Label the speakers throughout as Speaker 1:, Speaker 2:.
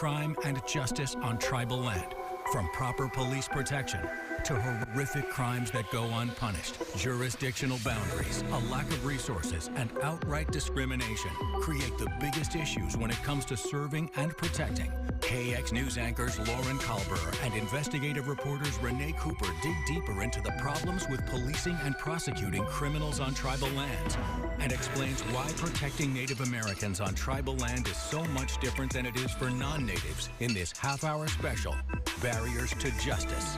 Speaker 1: crime and justice on tribal land. From proper police protection to horrific crimes that go unpunished, jurisdictional boundaries, a lack of resources, and outright discrimination create the biggest issues when it comes to serving and protecting. KX News anchors Lauren Kalber and investigative reporters Renee Cooper dig deeper into the problems with policing and prosecuting criminals on tribal lands and explains why protecting Native Americans on tribal land is so much different than it is for non-natives in this half-hour special, Barriers to Justice.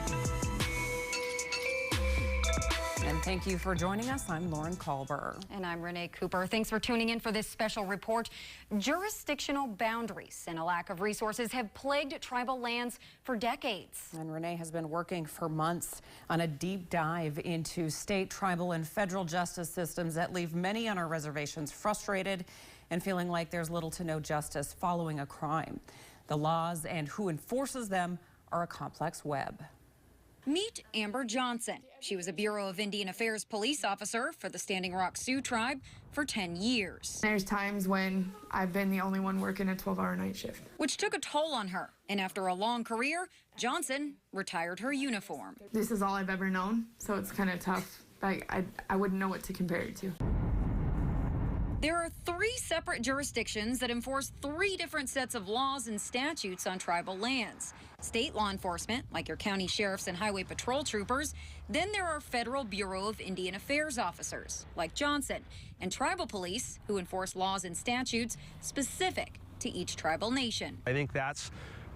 Speaker 2: And thank you for joining us. I'm Lauren Kalber.
Speaker 3: And I'm Renee Cooper. Thanks for tuning in for this special report. Jurisdictional boundaries and a lack of resources have plagued tribal lands for decades.
Speaker 2: And Renee has been working for months on a deep dive into state, tribal, and federal justice systems that leave many on our reservations frustrated and feeling like there's little to no justice following a crime. The laws and who enforces them are a complex web.
Speaker 3: Meet Amber Johnson. She was a Bureau of Indian Affairs police officer for the Standing Rock Sioux tribe for 10 years.
Speaker 4: There's times when I've been the only one working a 12-hour night shift,
Speaker 3: which took a toll on her. And after a long career, Johnson retired her uniform.
Speaker 4: This is all I've ever known, so it's kind of tough. I wouldn't know what to compare it to.
Speaker 3: There are 3 separate jurisdictions that enforce 3 different sets of laws and statutes on tribal lands. State law enforcement, like your county sheriffs and highway patrol troopers. Then there are Federal Bureau of Indian Affairs officers, like Johnson, and tribal police, who enforce laws and statutes specific to each tribal nation.
Speaker 5: I think that's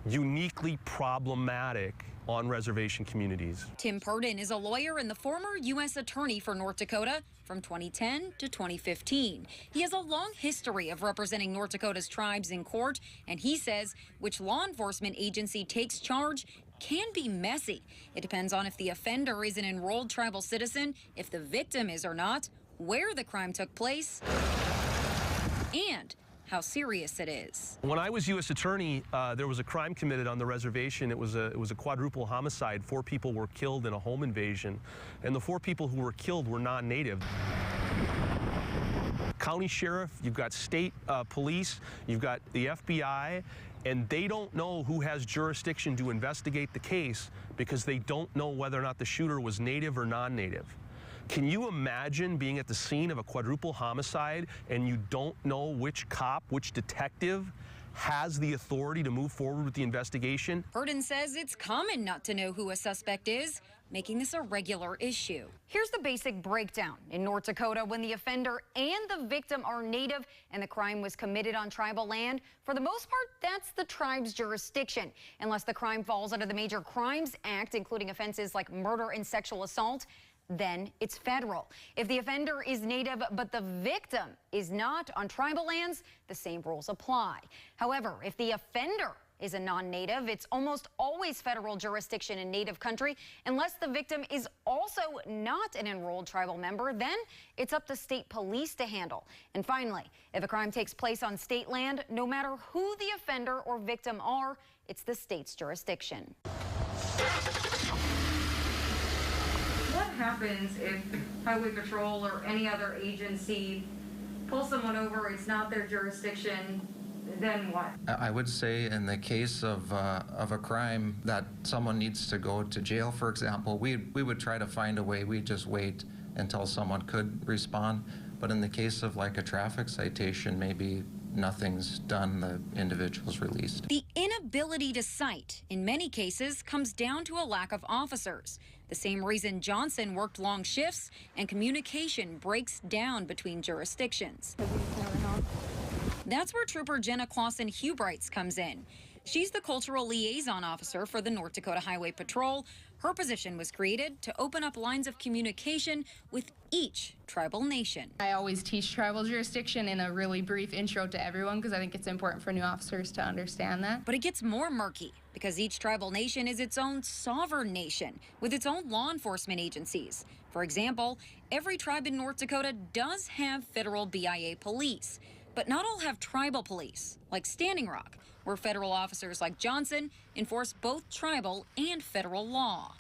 Speaker 5: uniquely problematic on reservation communities.
Speaker 3: Tim Purdon is a lawyer and the former U.S. Attorney for North Dakota from 2010 to 2015. He has a long history of representing North Dakota's tribes in court, and he says which law enforcement agency takes charge can be messy. It depends on if the offender is an enrolled tribal citizen, if the victim is or not, where the crime took place, and how serious it is.
Speaker 5: When I was U.S. Attorney, there was a crime committed on the reservation. It was a quadruple homicide. 4 people were killed in a home invasion, and the 4 people who were killed were non-native. County sheriff, you've got state police, you've got the FBI, and they don't know who has jurisdiction to investigate the case because they don't know whether or not the shooter was native or non-native. Can you imagine being at the scene of a quadruple homicide and you don't know which cop, which detective has the authority to move forward with the investigation?
Speaker 3: Purdon says it's common not to know who a suspect is, making this a regular issue. Here's the basic breakdown. In North Dakota, when the offender and the victim are native and the crime was committed on tribal land, for the most part, that's the tribe's jurisdiction. Unless the crime falls under the Major Crimes Act, including offenses like murder and sexual assault, then it's federal. If the offender is native but the victim is not on tribal lands, the same rules apply. However, if the offender is a non-native, it's almost always federal jurisdiction in native country. Unless the victim is also not an enrolled tribal member, then it's up to state police to handle. And finally, if a crime takes place on state land, no matter who the offender or victim are, it's the state's jurisdiction. What happens if Highway Patrol or any other agency pulls someone over, it's not their jurisdiction, then what?
Speaker 6: I would say in the case of a crime that someone needs to go to jail, for example, we would try to find a way. We'd just wait until someone could respond. But in the case of like a traffic citation, maybe nothing's done, the individual's released.
Speaker 3: The inability to cite, in many cases, comes down to a lack of officers. The same reason Johnson worked long shifts and communication breaks down between jurisdictions. That's where Trooper Jenna Clausen-Hubrights comes in. She's the cultural liaison officer for the North Dakota Highway Patrol. Her position was created to open up lines of communication with each tribal nation.
Speaker 7: I always teach tribal jurisdiction in a really brief intro to everyone because I think it's important for new officers to understand that.
Speaker 3: But it gets more murky because each tribal nation is its own sovereign nation with its own law enforcement agencies. For example, every tribe in North Dakota does have federal BIA police, but not all have tribal police, like Standing Rock, where federal officers like Johnson enforce both tribal and federal law.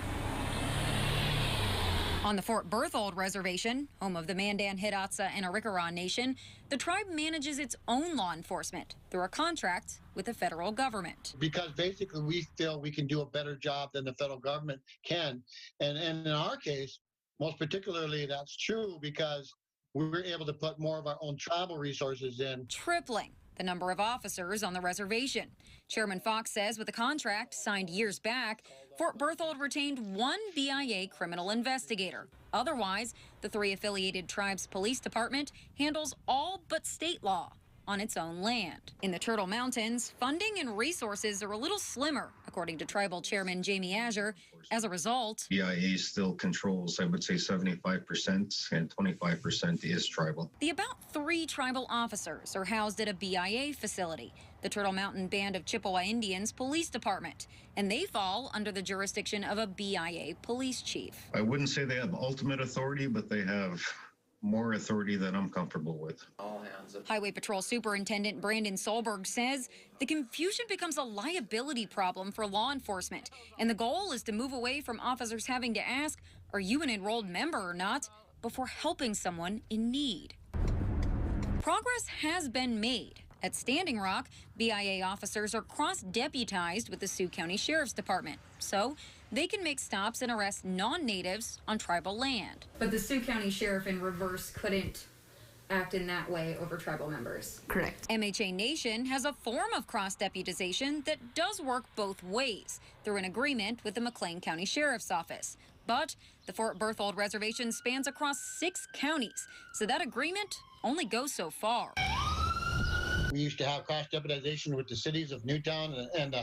Speaker 3: On the Fort Berthold Reservation, home of the Mandan, Hidatsa, and Arikaran Nation, the tribe manages its own law enforcement through a contract with the federal government.
Speaker 8: Because basically we feel we can do a better job than the federal government can. And in our case, most particularly, that's true because we were able to put more of our own tribal resources in.
Speaker 3: Tripling the number of officers on the reservation. Chairman Fox says with a contract signed years back, Fort Berthold retained one BIA criminal investigator. Otherwise, the 3 affiliated tribes police department handles all but state law on its own land. In the Turtle Mountains, funding and resources are a little slimmer, according to Tribal Chairman Jamie Azure. As a result,
Speaker 9: BIA still controls, I would say, 75%, and 25% is tribal.
Speaker 3: The about 3 tribal officers are housed at a BIA facility, the Turtle Mountain Band of Chippewa Indians Police Department, and they fall under the jurisdiction of a BIA police chief.
Speaker 9: I wouldn't say they have ultimate authority, but they have more authority than I'm comfortable with.
Speaker 3: Highway Patrol Superintendent Brandon Solberg says the confusion becomes a liability problem for law enforcement, and the goal is to move away from officers having to ask, are you an enrolled member or not, before helping someone in need. Progress has been made. At Standing Rock, BIA officers are cross-deputized with the Sioux County Sheriff's Department, so they can make stops and arrest non-natives on tribal land. But the Sioux County Sheriff in reverse couldn't act in that way over tribal members.
Speaker 4: Correct.
Speaker 3: MHA Nation has a form of cross-deputization that does work both ways through an agreement with the McLean County Sheriff's Office. But the Fort Berthold Reservation spans across 6 counties, so that agreement only goes so far.
Speaker 8: We used to have cross-deputization with the cities of Newtown and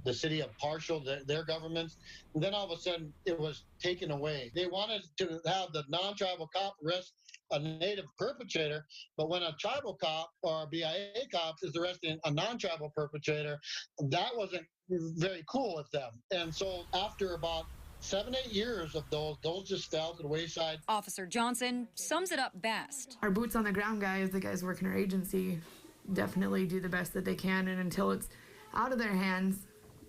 Speaker 8: the city of Parshall, their governments. And then all of a sudden, it was taken away. They wanted to have the non-tribal cop arrest a native perpetrator, but when a tribal cop or a BIA cop is arresting a non-tribal perpetrator, that wasn't very cool with them. And so after about 7-8 years of those just fell to the wayside.
Speaker 3: Officer Johnson sums it up best.
Speaker 4: Our boots on the ground guys, the guys working our agency, definitely do the best that they can, and until it's out of their hands,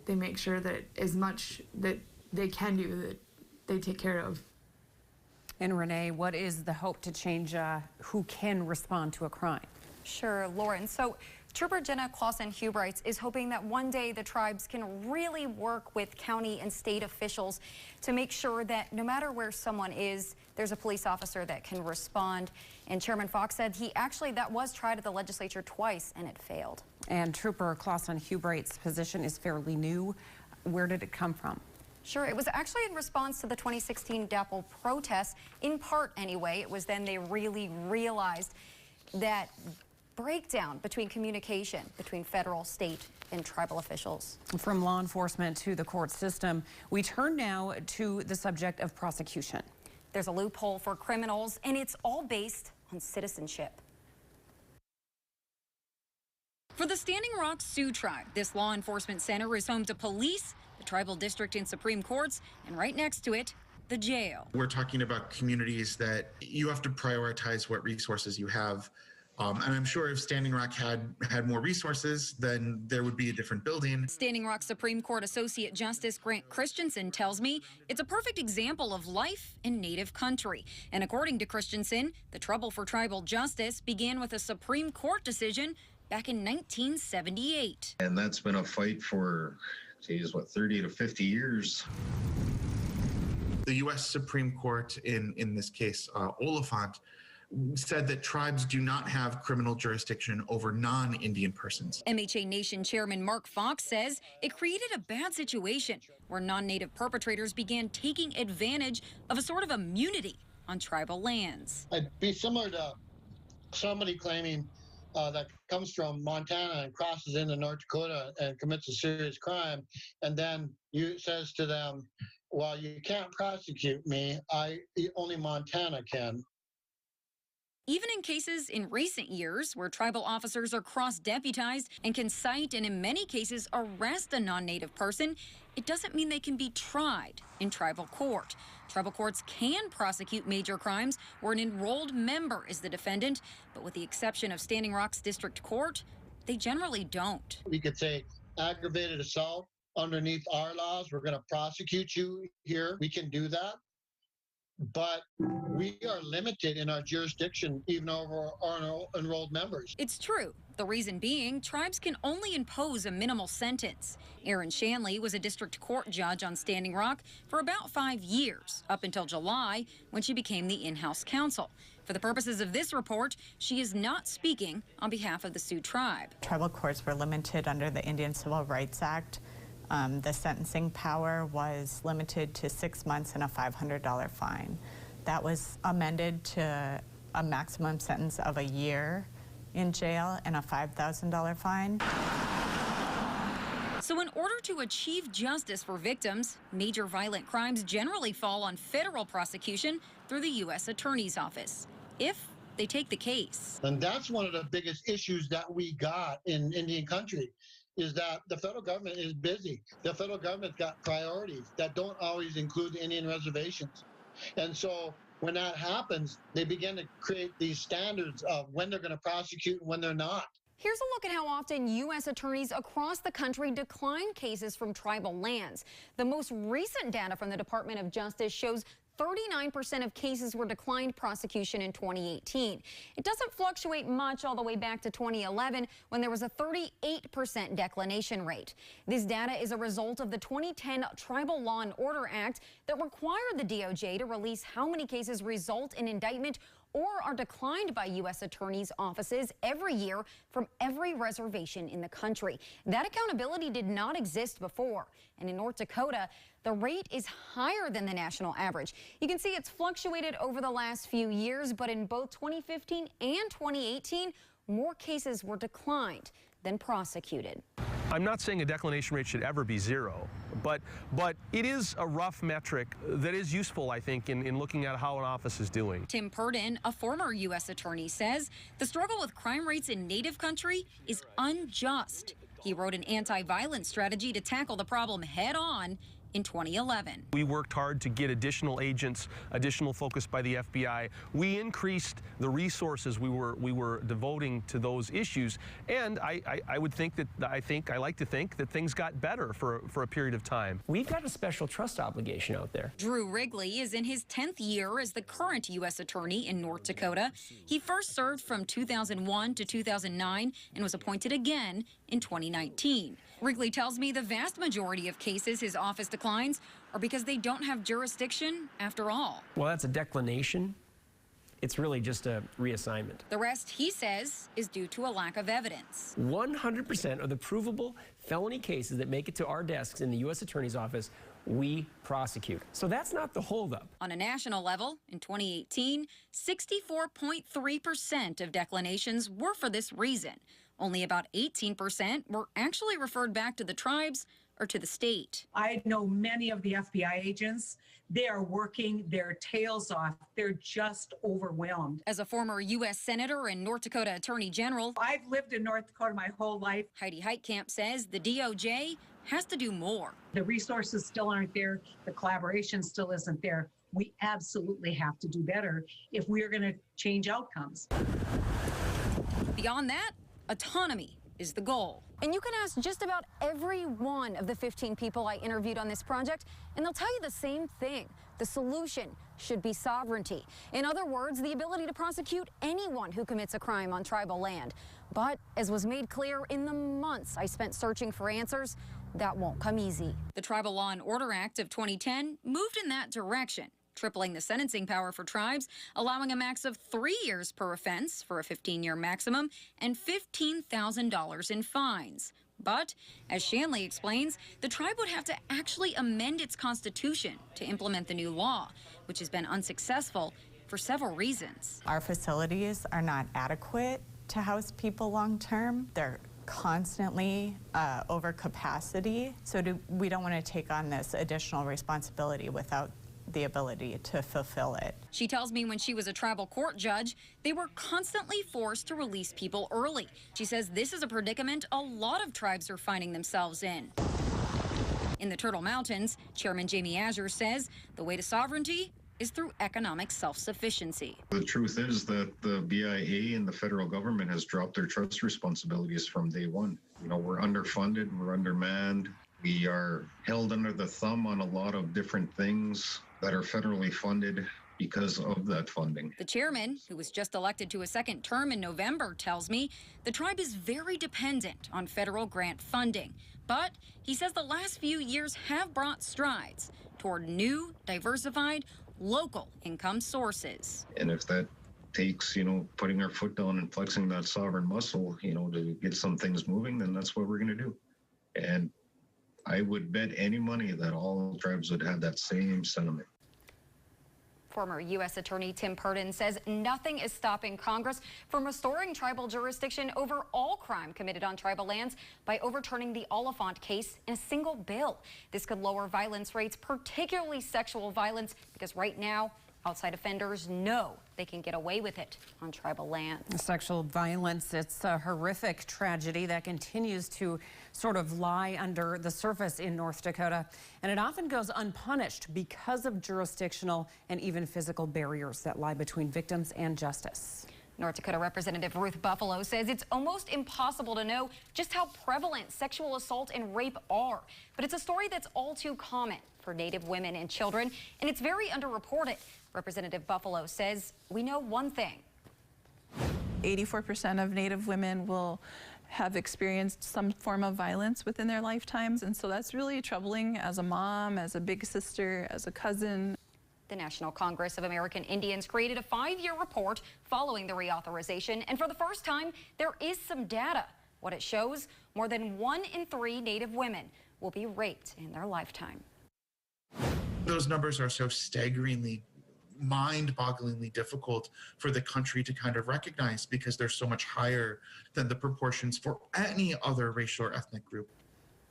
Speaker 4: they make sure that as much that they can do, that they take care of.
Speaker 2: And Renee, what is the hope to change who can respond to a crime?
Speaker 10: Sure, Lauren. So Trooper Jenna Clausen-Hubrights is hoping that one day the tribes can really work with county and state officials to make sure that no matter where someone is, there's a police officer that can respond. And Chairman Fox said that was tried at the legislature twice and it failed. And
Speaker 2: Trooper Clausen-Hubrights' position is fairly new. Where did it come from?
Speaker 10: Sure, it was actually in response to the 2016 DAPL protests, in part anyway. It was then they really realized that breakdown between communication between federal, state, and tribal officials.
Speaker 2: From law enforcement to the court system, we turn now to the subject of prosecution.
Speaker 10: There's a loophole for criminals, and it's all based on citizenship.
Speaker 3: For the Standing Rock Sioux Tribe, this law enforcement center is home to police, the tribal district and Supreme Courts, and right next to it, the jail.
Speaker 11: We're talking about communities that you have to prioritize what resources you have. And I'm sure if Standing Rock had more resources, then there would be a different building.
Speaker 3: Standing Rock Supreme Court Associate Justice Grant Christensen tells me it's a perfect example of life in Native country. And according to Christensen, the trouble for tribal justice began with a Supreme Court decision back in 1978.
Speaker 9: And that's been a fight for, 30 to 50 years.
Speaker 11: The U.S. Supreme Court, in this case, Oliphant, said that tribes do not have criminal jurisdiction over non-Indian persons.
Speaker 3: MHA Nation Chairman Mark Fox says it created a bad situation where non-native perpetrators began taking advantage of a sort of immunity on tribal lands.
Speaker 8: It'd be similar to somebody claiming that comes from Montana and crosses into North Dakota and commits a serious crime, and then says to them, well, you can't prosecute me, only Montana can.
Speaker 3: Even in cases in recent years where tribal officers are cross-deputized and can cite and in many cases arrest a non-native person, it doesn't mean they can be tried in tribal court. Tribal courts can prosecute major crimes where an enrolled member is the defendant, but with the exception of Standing Rock's district court, they generally don't.
Speaker 8: We could say aggravated assault underneath our laws. We're going to prosecute you here. We can do that. but we are limited in our jurisdiction, even over our enrolled members.
Speaker 3: It's true. The reason being, tribes can only impose a minimal sentence. Erin Shanley was a district court judge on Standing Rock for about 5 years, up until July, when she became the in-house counsel. For the purposes of this report, she is not speaking on behalf of the Sioux tribe.
Speaker 12: Tribal courts were limited under the Indian Civil Rights Act. The sentencing power was limited to 6 months and a $500 fine. That was amended to a maximum sentence of a year in jail and a $5,000 fine.
Speaker 3: So in order to achieve justice for victims, major violent crimes generally fall on federal prosecution through the U.S. Attorney's Office, if they take the case.
Speaker 8: And that's one of the biggest issues that we got in Indian country, is that the federal government is busy. The federal government's got priorities that don't always include the Indian reservations. And so when that happens, they begin to create these standards of when they're going to prosecute and when they're not.
Speaker 3: Here's a look at how often U.S. attorneys across the country decline cases from tribal lands. The most recent data from the Department of Justice shows 39% of cases were declined prosecution in 2018. It doesn't fluctuate much all the way back to 2011, when there was a 38% declination rate. This data is a result of the 2010 Tribal Law and Order Act that required the DOJ to release how many cases result in indictment or are declined by U.S. attorneys' offices every year from every reservation in the country. That accountability did not exist before. And in North Dakota, the rate is higher than the national average. You can see it's fluctuated over the last few years, but in both 2015 and 2018, more cases were declined than prosecuted.
Speaker 5: I'm not saying a declination rate should ever be zero, but it is a rough metric that is useful, I think, in looking at how an office is doing.
Speaker 3: Tim Purdon, a former U.S. attorney, says the struggle with crime rates in Native country is unjust. He wrote an anti-violence strategy to tackle the problem head-on in 2011.
Speaker 5: We worked hard to get additional agents, additional focus by the FBI. We increased the resources we were devoting to those issues, and I like to think that things got better for a period of time.
Speaker 13: We've got a special trust obligation out there.
Speaker 3: Drew Wrigley is in his 10th year as the current U.S. attorney in North Dakota. He first served from 2001 to 2009 and was appointed again in 2019. Wrigley tells me the vast majority of cases his office declines are because they don't have jurisdiction after all.
Speaker 13: Well, that's a declination. It's really just a reassignment.
Speaker 3: The rest, he says, is due to a lack of evidence.
Speaker 13: 100% of the provable felony cases that make it to our desks in the U.S. Attorney's Office, we prosecute. So that's not the holdup.
Speaker 3: On a national level, in 2018, 64.3% of declinations were for this reason. Only about 18% were actually referred back to the tribes or to the state.
Speaker 14: I know many of the FBI agents. They are working their tails off. They're just overwhelmed.
Speaker 3: As a former U.S. Senator and North Dakota Attorney General,
Speaker 14: I've lived in North Dakota my whole life.
Speaker 3: Heidi Heitkamp says the DOJ has to do more.
Speaker 14: The resources still aren't there. The collaboration still isn't there. We absolutely have to do better if we are going to change outcomes.
Speaker 3: Beyond that, autonomy is the goal. And you can ask just about every one of the 15 people I interviewed on this project, and they'll tell you the same thing. The solution should be sovereignty. In other words, the ability to prosecute anyone who commits a crime on tribal land. But as was made clear in the months I spent searching for answers, that won't come easy. The Tribal Law and Order Act of 2010 moved in that direction, tripling the sentencing power for tribes, allowing a max of 3 years per offense for a 15-year maximum and $15,000 in fines. But, as Shanley explains, the tribe would have to actually amend its constitution to implement the new law, which has been unsuccessful for several reasons.
Speaker 12: Our facilities are not adequate to house people long-term. They're constantly over capacity, so we don't want to take on this additional responsibility without the ability to fulfill it.
Speaker 3: She tells me when she was a tribal court judge, they were constantly forced to release people early. She says this is a predicament a lot of tribes are finding themselves in. In the Turtle Mountains, Chairman Jamie Azure says the way to sovereignty is through economic self-sufficiency.
Speaker 9: The truth is that the BIA and the federal government has dropped their trust responsibilities from day one. You know, we're underfunded, we're undermanned. We are held under the thumb on a lot of different things that are federally funded. because of that funding.
Speaker 3: The chairman, who was just elected to a second term in November, tells me the tribe is very dependent on federal grant funding. But he says the last few years have brought strides toward new, diversified, local income sources.
Speaker 9: And if that takes, putting our foot down and flexing that sovereign muscle, to get some things moving, then that's what we're going to do. And I would bet any money that all tribes would have that same sentiment.
Speaker 3: Former U.S. Attorney Tim Purdon says nothing is stopping Congress from restoring tribal jurisdiction over all crime committed on tribal lands by overturning the Oliphant case in a single bill. This could lower violence rates, particularly sexual violence, because right now, outside offenders know they can get away with it on tribal land.
Speaker 2: Sexual violence, it's a horrific tragedy that continues to sort of lie under the surface in North Dakota, and it often goes unpunished because of jurisdictional and even physical barriers that lie between victims and justice.
Speaker 3: North Dakota Representative Ruth Buffalo says it's almost impossible to know just how prevalent sexual assault and rape are. But it's a story that's all too common for Native women and children, and it's very underreported. Representative Buffalo says we know one thing.
Speaker 15: 84% of Native women will have experienced some form of violence within their lifetimes, and so that's really troubling as a mom, as a big sister, as a cousin.
Speaker 3: The National Congress of American Indians created a 5-year report following the reauthorization, and for the first time, there is some data. What it shows, more than 1 in 3 Native women will be raped in their lifetime.
Speaker 11: Those numbers are so staggeringly, mind-bogglingly difficult for the country to kind of recognize because they're so much higher than the proportions for any other racial or ethnic group.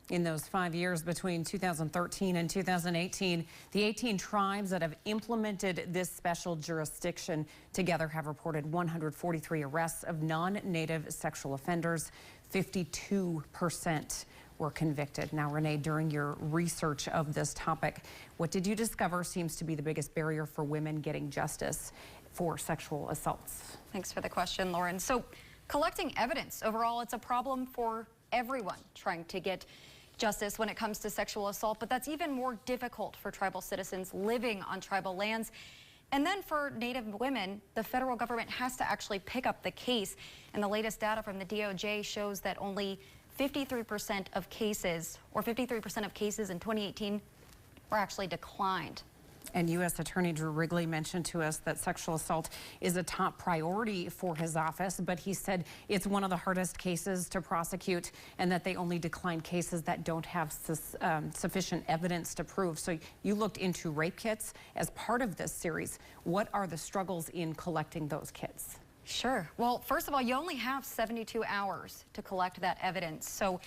Speaker 2: In those 5 years between 2013 and 2018, the 18 tribes that have implemented this special jurisdiction together have reported 143 arrests of non-Native sexual offenders. 52% were convicted. Now, Renee, during your research of this topic, what did you discover seems to be the biggest barrier for women getting justice for sexual assaults?
Speaker 3: Thanks for the question, Lauren. So, collecting evidence, overall, it's a problem for everyone trying to get justice when it comes to sexual assault, but that's even more difficult for tribal citizens living on tribal lands. And then for Native women, the federal government has to actually pick up the case. And the latest data from the DOJ shows that only 53% of cases, or 53% of cases in 2018 were actually declined.
Speaker 2: And U.S. Attorney Drew Wrigley mentioned to us that sexual assault is a top priority for his office, but he said it's one of the hardest cases to prosecute and that they only decline cases that don't have sufficient evidence to prove. So you looked into rape kits as part of this series. What are the struggles in collecting those kits?
Speaker 3: Sure. Well, first of all, you only have 72 hours to collect that evidence. So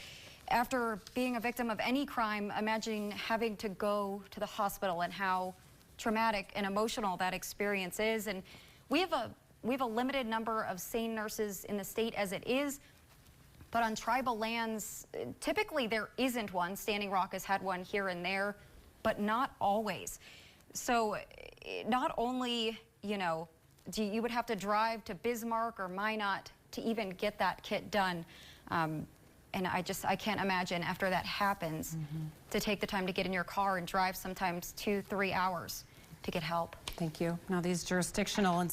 Speaker 3: after being a victim of any crime, imagine having to go to the hospital and how traumatic and emotional that experience is. And we have a limited number of SANE nurses in the state as it is, but on tribal lands, typically there isn't one. Standing Rock has had one here and there, but not always. So not only, you would have to drive to Bismarck or Minot to even get that kit done. And I can't imagine after that happens to take the time to get in your car and drive sometimes 2-3 hours to get help.
Speaker 2: Thank you. Now, these jurisdictional and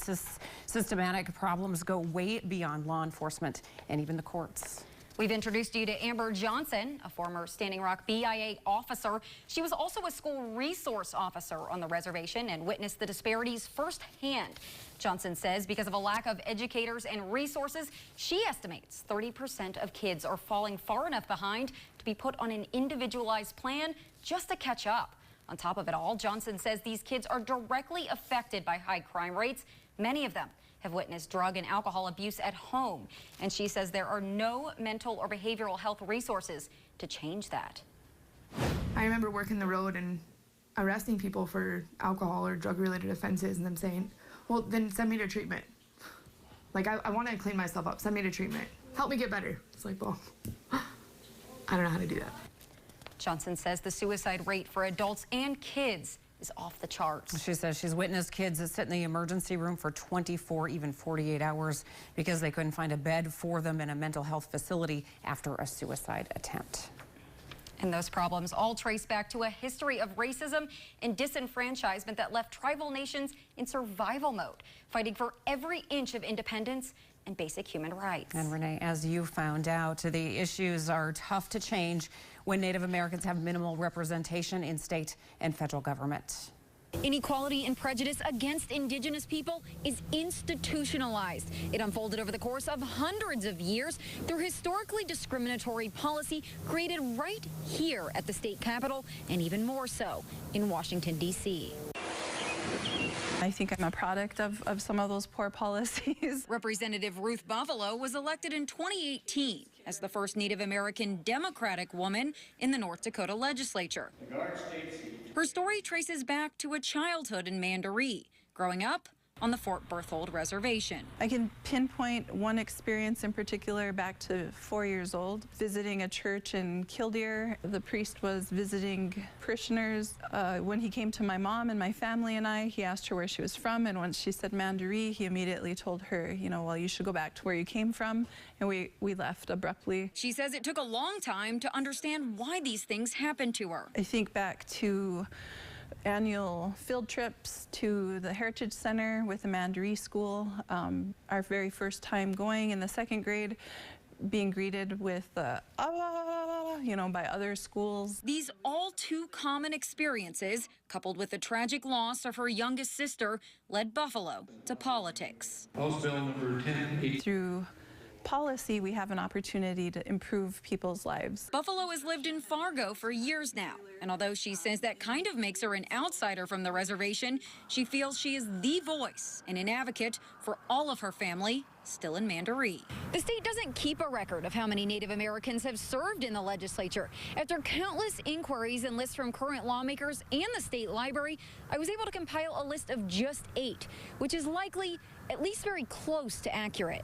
Speaker 2: systematic problems go way beyond law enforcement and even the courts.
Speaker 3: We've introduced you to Amber Johnson, a former Standing Rock BIA officer. She was also a school resource officer on the reservation and witnessed the disparities firsthand. Johnson says because of a lack of educators and resources, she estimates 30% of kids are falling far enough behind to be put on an individualized plan just to catch up. On top of it all, Johnson says these kids are directly affected by high crime rates. Many of them have witnessed drug and alcohol abuse at home. And she says there are no mental or behavioral health resources to change that.
Speaker 4: I remember working the road and arresting people for alcohol or drug-related offenses and them saying, well, then send me to treatment. Like, I want to clean myself up. Send me to treatment. Help me get better. It's like, well, I don't know how to do that.
Speaker 3: Johnson says the suicide rate for adults and kids is off the charts.
Speaker 2: She says she's witnessed kids that sit in the emergency room for 24, even 48 hours because they couldn't find a bed for them in a mental health facility after a suicide attempt.
Speaker 3: And those problems all trace back to a history of racism and disenfranchisement that left tribal nations in survival mode, fighting for every inch of independence and basic human rights.
Speaker 2: And Renee, as you found out, the issues are tough to change when Native Americans have minimal representation in state and federal government.
Speaker 3: Inequality and prejudice against Indigenous people is institutionalized. It unfolded over the course of hundreds of years through historically discriminatory policy created right here at the state capitol, and even more so in Washington, D.C.
Speaker 15: I think I'm a product of some of those poor policies.
Speaker 3: Representative Ruth Buffalo was elected in 2018 as the first Native American Democratic woman in the North Dakota legislature. Her story traces back to a childhood in Mandaree, growing up on the Fort Berthold Reservation.
Speaker 15: I can pinpoint one experience in particular back to 4 years old, visiting a church in Killdeer. The priest was visiting parishioners. When he came to my mom and my family and I, he asked her where she was from, and when she said Mandaree, he immediately told her, you know, well, you should go back to where you came from, and we left abruptly.
Speaker 3: She says it took a long time to understand why these things happened to her.
Speaker 15: I think back to annual field trips to the Heritage Center with the Mandaree School. Our very first time going in the second grade, being greeted with you know, by other schools.
Speaker 3: These all too common experiences, coupled with the tragic loss of her youngest sister, led Buffalo to politics.
Speaker 16: House Bill number 10.
Speaker 15: Through policy, we have an opportunity to improve people's lives.
Speaker 3: Buffalo has lived in Fargo for years now, and although she says that kind of makes her an outsider from the reservation, she feels she is the voice and an advocate for all of her family still in Mandaree. The state doesn't keep a record of how many Native Americans have served in the legislature. After countless inquiries and lists from current lawmakers and the state library, I was able to compile a list of just 8, which is likely at least very close to accurate.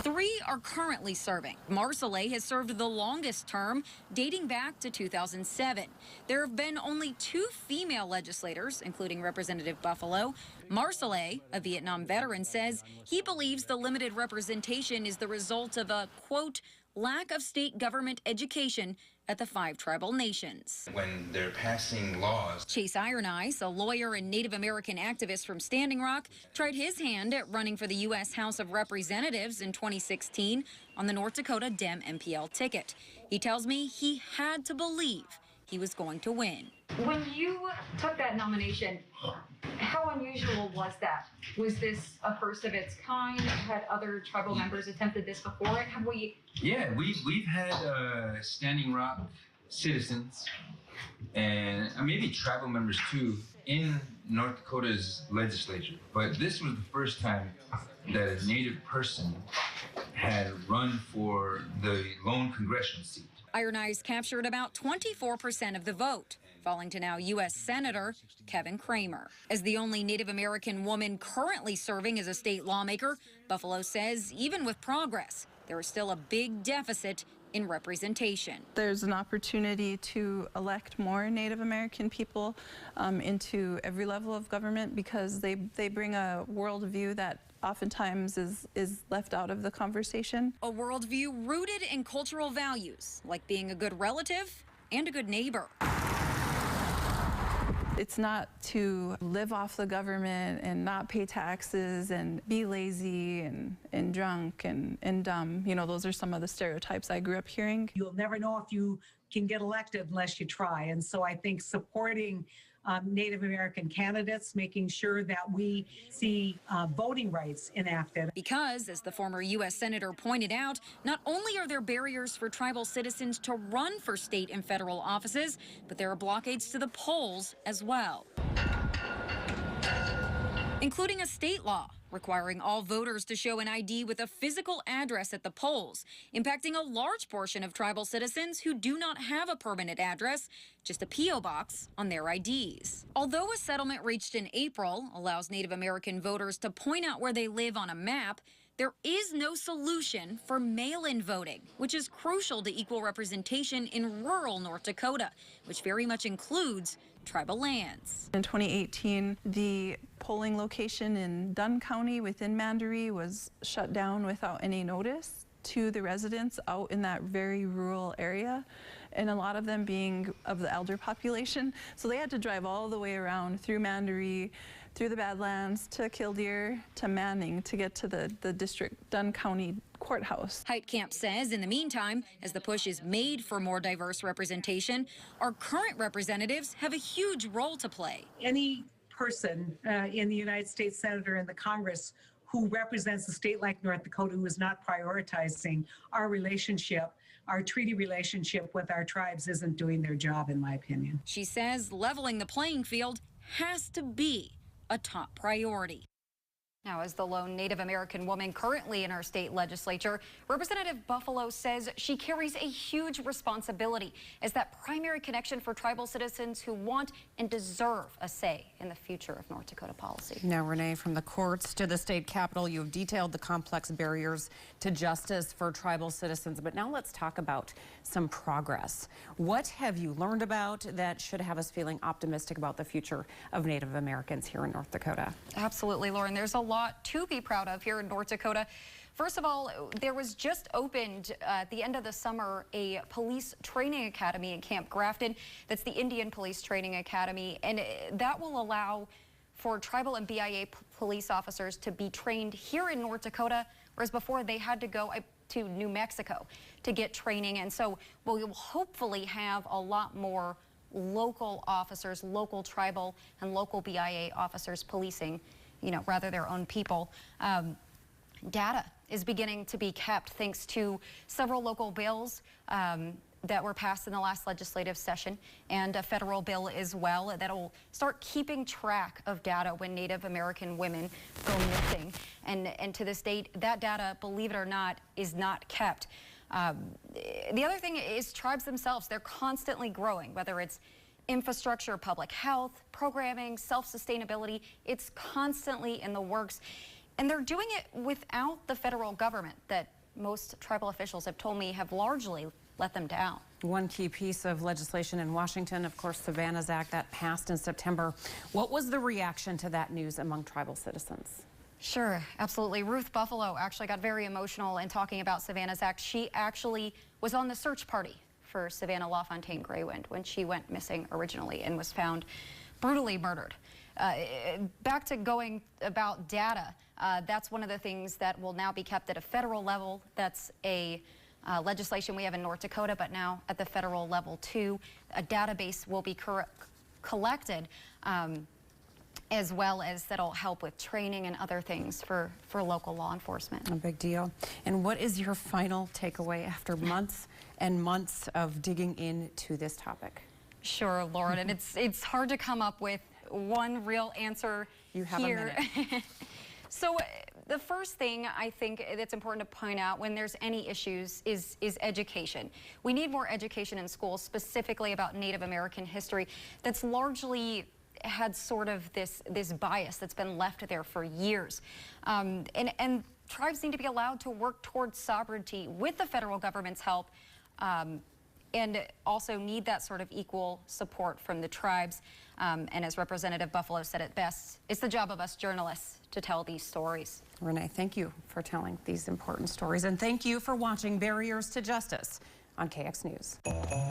Speaker 3: 3 are currently serving. Marcellet has served the longest term, dating back to 2007. There have been only 2 female legislators, including Representative Buffalo. Marcellet, a Vietnam veteran, says he believes the limited representation is the result of a, quote, lack of state government education at the 5 tribal nations.
Speaker 16: When they're passing laws.
Speaker 3: Chase Iron Eyes, a lawyer and Native American activist from Standing Rock, tried his hand at running for the U.S. House of Representatives in 2016 on the North Dakota Dem MPL ticket. He tells me he had to believe he was going to win.
Speaker 17: When you took that nomination, how unusual was that? Was this a first of its kind? Had other tribal members attempted this before? Have we?
Speaker 16: Yeah, we've had Standing Rock citizens and maybe tribal members too in North Dakota's legislature. But this was the first time that a Native person had run for the lone congressional seat.
Speaker 3: Iron Eyes captured about 24% of the vote, falling to now U.S. Senator Kevin Kramer. As the only Native American woman currently serving as a state lawmaker, Buffalo says even with progress, there is still a big deficit in representation.
Speaker 15: There's an opportunity to elect more Native American people into every level of government because they bring a worldview that oftentimes is left out of the conversation.
Speaker 3: A worldview rooted in cultural values, like being a good relative and a good neighbor.
Speaker 15: It's not to live off the government and not pay taxes and be lazy and drunk and dumb. You know, those are some of the stereotypes I grew up hearing.
Speaker 14: You'll never know if you can get elected unless you try. And so I think supporting Native American candidates, making sure that we see voting rights enacted.
Speaker 3: Because, as the former U.S. Senator pointed out, not only are there barriers for tribal citizens to run for state and federal offices, but there are blockades to the polls as well, including a state law requiring all voters to show an ID with a physical address at the polls, impacting a large portion of tribal citizens who do not have a permanent address, just a P.O. box on their IDs. Although a settlement reached in April allows Native American voters to point out where they live on a map, there is no solution for mail-in voting, which is crucial to equal representation in rural North Dakota, which very much includes tribal lands.
Speaker 15: In 2018, the polling location in Dunn County within Mandaree was shut down without any notice. to the residents out in that very rural area, and a lot of them being of the elder population. So they had to drive all the way around through Mandaree, through the Badlands, to Killdeer, to Manning to get to the district Dunn County courthouse.
Speaker 3: Heitkamp says in the meantime, as the push is made for more diverse representation, our current representatives have a huge role to play.
Speaker 14: Any person in the United States Senate or in the Congress who represents a state like North Dakota who is not prioritizing our relationship, our treaty relationship with our tribes, isn't doing their job, in my opinion.
Speaker 3: She says leveling the playing field has to be a top priority. Now, as the lone Native American woman currently in our state legislature, Representative Buffalo says she carries a huge responsibility as that primary connection for tribal citizens who want and deserve a say in the future of North Dakota policy.
Speaker 2: Now, Renee, from the courts to the state capitol, you have detailed the complex barriers to justice for tribal citizens. But now let's talk about some progress. What have you learned about that should have us feeling optimistic about the future of Native Americans here in North Dakota?
Speaker 3: Absolutely, Lauren. There's a lot to be proud of here in North Dakota. First of all, there was just opened at the end of the summer a police training academy in Camp Grafton. That's the Indian Police Training Academy, and that will allow for tribal and BIA police officers to be trained here in North Dakota, whereas before they had to go to New Mexico to get training. And so we'll hopefully have a lot more local officers, local tribal and local BIA officers policing, rather their own people. Data is beginning to be kept thanks to several local bills that were passed in the last legislative session, and a federal bill as well that will start keeping track of data when Native American women go missing. And to this date, that data, believe it or not, is not kept. The other thing is tribes themselves. They're constantly growing, whether it's infrastructure, public health, programming, self-sustainability. It's constantly in the works. And they're doing it without the federal government that most tribal officials have told me have largely let them down.
Speaker 2: One key piece of legislation in Washington, of course, Savannah's Act that passed in September. What was the reaction to that news among tribal citizens?
Speaker 3: Sure, absolutely. Ruth Buffalo actually got very emotional in talking about Savannah's Act. She actually was on the search party for Savannah LaFontaine Graywind when she went missing originally and was found brutally murdered. Back to going about data, that's one of the things that will now be kept at a federal level. That's a legislation we have in North Dakota, but now at the federal level too. A database will be collected, as well as that'll help with training and other things for local law enforcement.
Speaker 2: A big deal. And what is your final takeaway after months and months of digging into this topic?
Speaker 3: Sure, Lauren, and it's hard to come up with one real answer
Speaker 2: you have
Speaker 3: here.
Speaker 2: A minute.
Speaker 3: So the first thing I think that's important to point out when there's any issues is education. We need more education in schools, specifically about Native American history, that's largely had sort of this bias that's been left there for years. And tribes need to be allowed to work towards sovereignty with the federal government's help, and also need that sort of equal support from the tribes. And as Representative Buffalo said it best, it's the job of us journalists to tell these stories.
Speaker 2: Renee, thank you for telling these important stories, and thank you for watching Barriers to Justice on KX News.